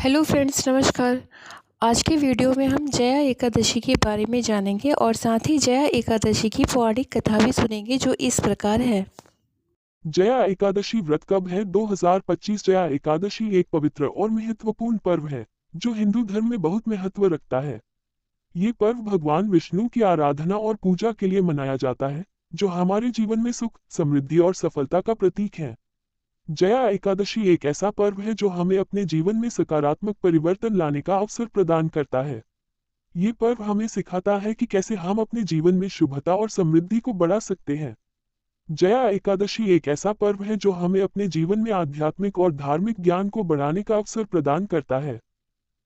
Hello friends, नमस्कार। आज के वीडियो में हम जया एकादशी के बारे में जानेंगे और साथ ही जया एकादशी की पौराणिक कथा भी सुनेंगे जो इस प्रकार है। जया एकादशी व्रत कब है? 2025 जया एकादशी एक पवित्र और महत्वपूर्ण पर्व है जो हिंदू धर्म में बहुत महत्व रखता है। ये पर्व भगवान विष्णु की आराधना और पूजा के लिए मनाया जाता है, जो हमारे जीवन में सुख, समृद्धि और सफलता का प्रतीक है। जया एकादशी एक ऐसा पर्व है जो हमें अपने जीवन में सकारात्मक परिवर्तन लाने का अवसर प्रदान करता है। ये पर्व हमें सिखाता है कि कैसे हम अपने जीवन में शुभता और समृद्धि को बढ़ा सकते हैं। जया एकादशी एक ऐसा पर्व है जो हमें अपने जीवन में आध्यात्मिक और धार्मिक ज्ञान को बढ़ाने का अवसर प्रदान करता है।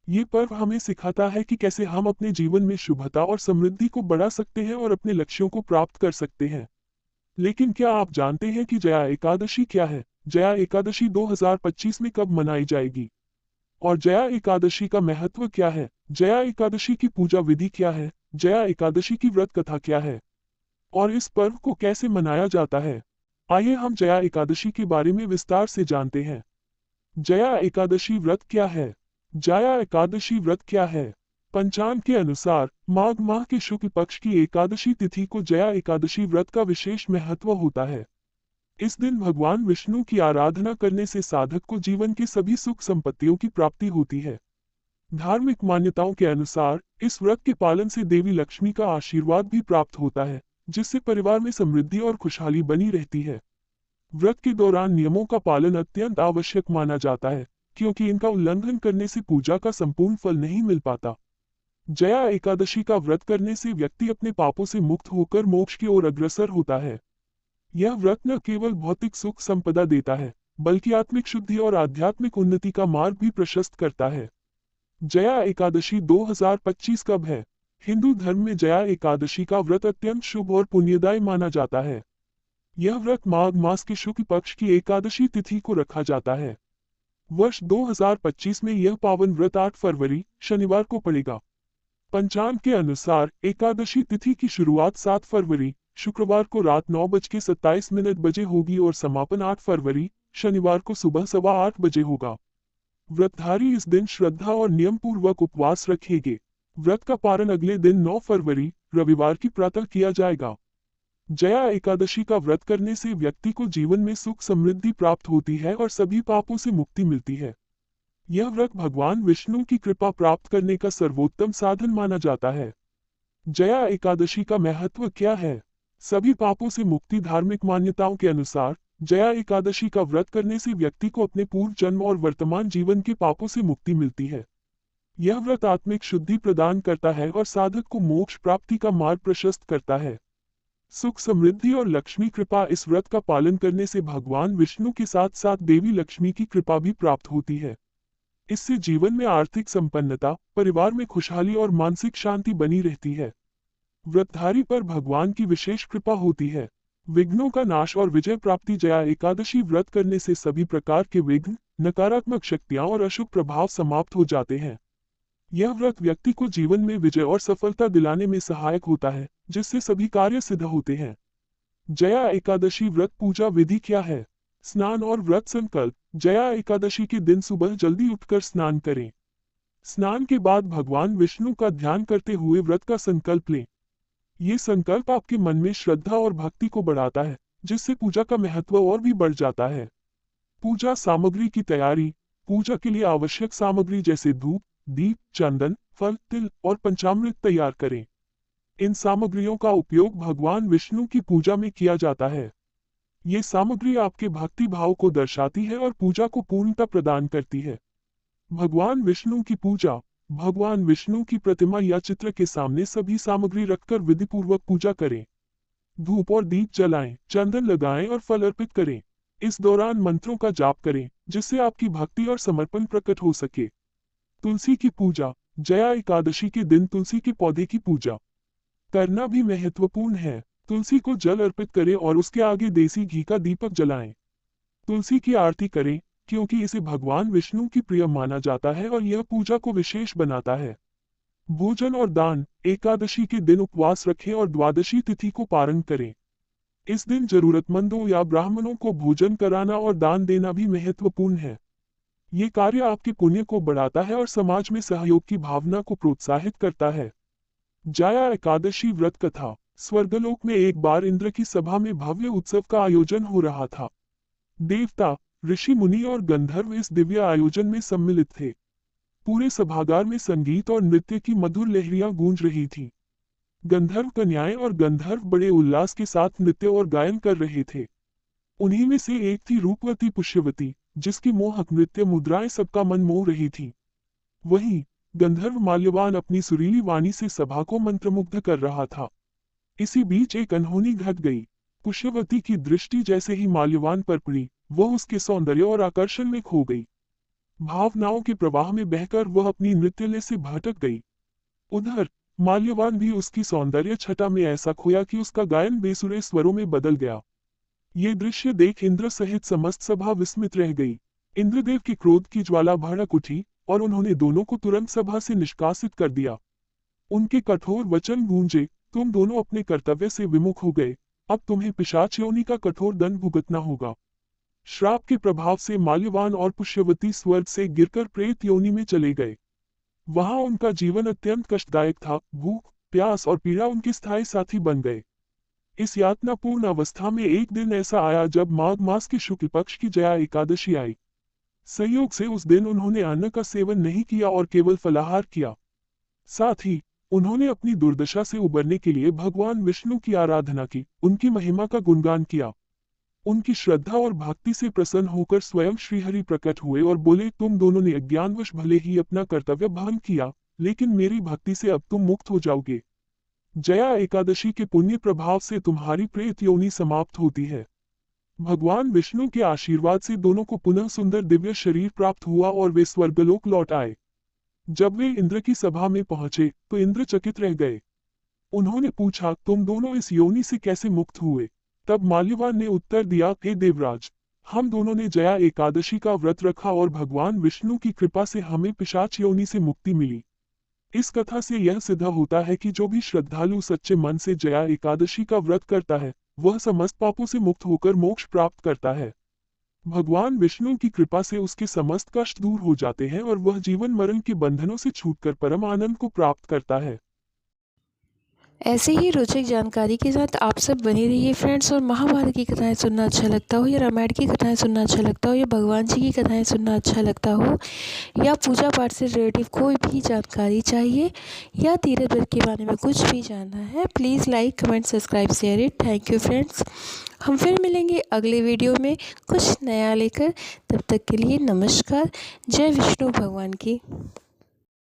ये पर्व हमें सिखाता है कि कैसे हम अपने जीवन में शुभता और समृद्धि को बढ़ा सकते हैं और अपने लक्ष्यों को प्राप्त कर सकते हैं। लेकिन क्या आप जानते हैं कि जया एकादशी क्या है? जया एकादशी 2025 में कब मनाई जाएगी? और जया एकादशी का महत्व क्या है? जया एकादशी की पूजा विधि क्या है? जया एकादशी की व्रत कथा क्या है? और इस पर्व को कैसे मनाया जाता है? आइए हम जया एकादशी के बारे में विस्तार से जानते हैं। जया एकादशी व्रत क्या है? जया एकादशी व्रत क्या है? पंचांग के अनुसार माघ माह के शुक्ल पक्ष की एकादशी तिथि को जया एकादशी व्रत का विशेष महत्व होता है। इस दिन भगवान विष्णु की आराधना करने से साधक को जीवन की सभी सुख संपत्तियों की प्राप्ति होती है। धार्मिक मान्यताओं के अनुसार इस व्रत के पालन से देवी लक्ष्मी का आशीर्वाद भी प्राप्त होता है, जिससे परिवार में समृद्धि और खुशहाली बनी रहती है। व्रत के दौरान नियमों का पालन अत्यंत आवश्यक माना जाता है, क्योंकि इनका उल्लंघन करने से पूजा का संपूर्ण फल नहीं मिल पाता। जया एकादशी का व्रत करने से व्यक्ति अपने पापों से मुक्त होकर मोक्ष की ओर अग्रसर होता है। यह व्रत न केवल भौतिक सुख संपदा देता है, बल्कि आत्मिक शुद्धि और आध्यात्मिक उन्नति का मार्ग भी प्रशस्त करता है। जया एकादशी 2025 कब है? हिंदू धर्म में जया एकादशी का व्रत अत्यंत शुभ और पुण्यदायी माना जाता है। यह व्रत माघ मास के शुक्ल पक्ष की एकादशी तिथि को रखा जाता है। वर्ष 2025 में यह पावन व्रत 8 फरवरी शनिवार को पड़ेगा। पंचांग के अनुसार एकादशी तिथि की शुरुआत 7 फरवरी शुक्रवार को रात 9:27 होगी और समापन 8 फरवरी शनिवार को सुबह 8:15 बजे होगा। व्रतधारी इस दिन श्रद्धा और नियम पूर्वक उपवास रखेंगे। व्रत का पारण अगले दिन 9 फरवरी रविवार की प्रातः किया जाएगा। जया एकादशी का व्रत करने से व्यक्ति को जीवन में सुख समृद्धि प्राप्त होती है और सभी पापों से मुक्ति मिलती है। यह व्रत भगवान विष्णु की कृपा प्राप्त करने का सर्वोत्तम साधन माना जाता है। जया एकादशी का महत्व क्या है? सभी पापों से मुक्ति। धार्मिक मान्यताओं के अनुसार जया एकादशी का व्रत करने से व्यक्ति को अपने पूर्व जन्म और वर्तमान जीवन के पापों से मुक्ति मिलती है। यह व्रत आत्मिक शुद्धि प्रदान करता है और साधक को मोक्ष प्राप्ति का मार्ग प्रशस्त करता है। सुख समृद्धि और लक्ष्मी कृपा। इस व्रत का पालन करने से भगवान विष्णु के साथ साथ देवी लक्ष्मी की कृपा भी प्राप्त होती है। इससे जीवन में आर्थिक संपन्नता, परिवार में खुशहाली और मानसिक शांति बनी रहती है। व्रतधारी पर भगवान की विशेष कृपा होती है। विघ्नों का नाश और विजय प्राप्ति। जया एकादशी व्रत करने से सभी प्रकार के विघ्न, नकारात्मक शक्तियां और अशुभ प्रभाव समाप्त हो जाते हैं। यह व्रत व्यक्ति को जीवन में विजय और सफलता दिलाने में सहायक होता है, जिससे सभी कार्य सिद्ध होते हैं। जया एकादशी व्रत पूजा विधि क्या है? स्नान और व्रत संकल्प। जया एकादशी के दिन सुबह जल्दी उठकर स्नान करें। स्नान के बाद भगवान विष्णु का ध्यान करते हुए व्रत का संकल्प लें। ये संकल्प आपके मन में श्रद्धा और भक्ति को बढ़ाता है, जिससे पूजा का महत्व और भी बढ़ जाता है। पूजा सामग्री की तैयारी। पूजा के लिए आवश्यक सामग्री जैसे धूप, दीप, चंदन, फल, तिल और पंचामृत तैयार करें। इन सामग्रियों का उपयोग भगवान विष्णु की पूजा में किया जाता है। ये सामग्री आपके भक्ति भाव को दर्शाती है और पूजा को पूर्णता प्रदान करती है। भगवान विष्णु की पूजा। भगवान विष्णु की प्रतिमा या चित्र के सामने सभी सामग्री रखकर विधिपूर्वक पूजा करें। धूप और दीप जलाएं, चंदन लगाएं और फल अर्पित करें। इस दौरान मंत्रों का जाप करें, जिससे आपकी भक्ति और समर्पण प्रकट हो सके। तुलसी की पूजा। जया एकादशी के दिन तुलसी के पौधे की पूजा करना भी महत्वपूर्ण है। तुलसी को जल अर्पित करें और उसके आगे देसी घी का दीपक जलाएं। तुलसी की आरती करें, क्योंकि इसे भगवान विष्णु की प्रिय माना जाता है और यह पूजा को विशेष बनाता है। भोजन और दान। एकादशी के दिन उपवास रखें और द्वादशी तिथि को पारण करें। इस दिन जरूरतमंदों या ब्राह्मणों को भोजन कराना और दान देना भी महत्वपूर्ण है। ये कार्य आपके पुण्य को बढ़ाता है और समाज में सहयोग की भावना को प्रोत्साहित करता है। जया एकादशी व्रत कथा। स्वर्गलोक में एक बार इंद्र की सभा में भव्य उत्सव का आयोजन हो रहा था। देवता, ऋषि मुनि और गंधर्व इस दिव्य आयोजन में सम्मिलित थे। पूरे सभागार में संगीत और नृत्य की मधुर लहरियां गूंज रही थीं। गंधर्व कन्याएं और गंधर्व बड़े उल्लास के साथ नृत्य और गायन कर रहे थे। उन्हीं में से एक थी रूपवती पुष्यवती, जिसकी मोहक नृत्य मुद्राएं सबका मन मोह रही थी। वहीं गंधर्व माल्यवान अपनी सुरीली वाणी से सभा को मंत्रमुग्ध कर रहा था। इसी बीच एक अनहोनी घट गई। पुष्यवती की दृष्टि जैसे ही माल्यवान पर पड़ी, वह उसके सौंदर्य और आकर्षण में खो गई। भावनाओं के प्रवाह में बहकर वह अपनी नृत्यलय से भटक गई। उधर माल्यवान भी उसकी सौंदर्य छटा में ऐसा खोया कि उसका गायन बेसुरे स्वरों में बदल गया। ये दृश्य देख इंद्र सहित समस्त सभा विस्मित रह गई। इंद्रदेव के क्रोध की ज्वाला भड़क उठी और उन्होंने दोनों को तुरंत सभा से निष्कासित कर दिया। उनके कठोर वचन गूंजे, तुम दोनों अपने कर्तव्य से विमुख हो गए, अब तुम्हें पिशाच योनि का कठोर दंड भुगतना होगा। श्राप के प्रभाव से माल्यवान और पुष्यवती स्वर्ग से गिरकर प्रेत योनि में चले गए। वहां उनका जीवन अत्यंत कष्टदायक था। भूख, प्यास और पीड़ा उनके स्थायी साथी बन गए। इस यातनापूर्ण अवस्था में एक दिन ऐसा आया जब माघ मास के शुक्ल पक्ष की जया एकादशी आई। संयोग से उस दिन उन्होंने अन्न का सेवन नहीं किया और केवल फलाहार किया। साथ ही उन्होंने अपनी दुर्दशा से उबरने के लिए भगवान विष्णु की आराधना की, उनकी महिमा का गुणगान किया। उनकी श्रद्धा और भक्ति से प्रसन्न होकर स्वयं श्रीहरि प्रकट हुए और बोले, तुम दोनों ने अज्ञानवश भले ही अपना कर्तव्य भंग किया, लेकिन मेरी भक्ति से अब तुम मुक्त हो जाओगे। जया एकादशी के पुण्य प्रभाव से तुम्हारी प्रेत योनि समाप्त होती है। भगवान विष्णु के आशीर्वाद से दोनों को पुनः सुंदर दिव्य शरीर प्राप्त हुआ और वे स्वर्गलोक लौट आए। जब वे इंद्र की सभा में पहुंचे तो इंद्र चकित रह गए। उन्होंने पूछा, तुम दोनों इस योनि से कैसे मुक्त हुए? तब माल्यवान ने उत्तर दिया, हे देवराज, हम दोनों ने जया एकादशी का व्रत रखा और भगवान विष्णु की कृपा से हमें पिशाच योनि से मुक्ति मिली। इस कथा से यह सिद्ध होता है कि जो भी श्रद्धालु सच्चे मन से जया एकादशी का व्रत करता है, वह समस्त पापों से मुक्त होकर मोक्ष प्राप्त करता है। भगवान विष्णु की कृपा से उसके समस्त कष्ट दूर हो जाते हैं और वह जीवन मरण के बंधनों से छूटकर परम आनंद को प्राप्त करता है। ऐसे ही रोचक जानकारी के साथ आप सब बने रहिए फ्रेंड्स। और महाभारत की कथाएं सुनना अच्छा लगता हो, या रामायण की कथाएं सुनना अच्छा लगता हो, या भगवान जी की कथाएं सुनना अच्छा लगता हो, या पूजा पाठ से रिलेटिव कोई भी जानकारी चाहिए, या तीर्थ व्रत के बारे में कुछ भी जानना है, please like comment subscribe share it. Thank you friends. हम फिर मिलेंगे अगले वीडियो में कुछ नया लेकर। तब तक के लिए नमस्कार। जय विष्णु भगवान की।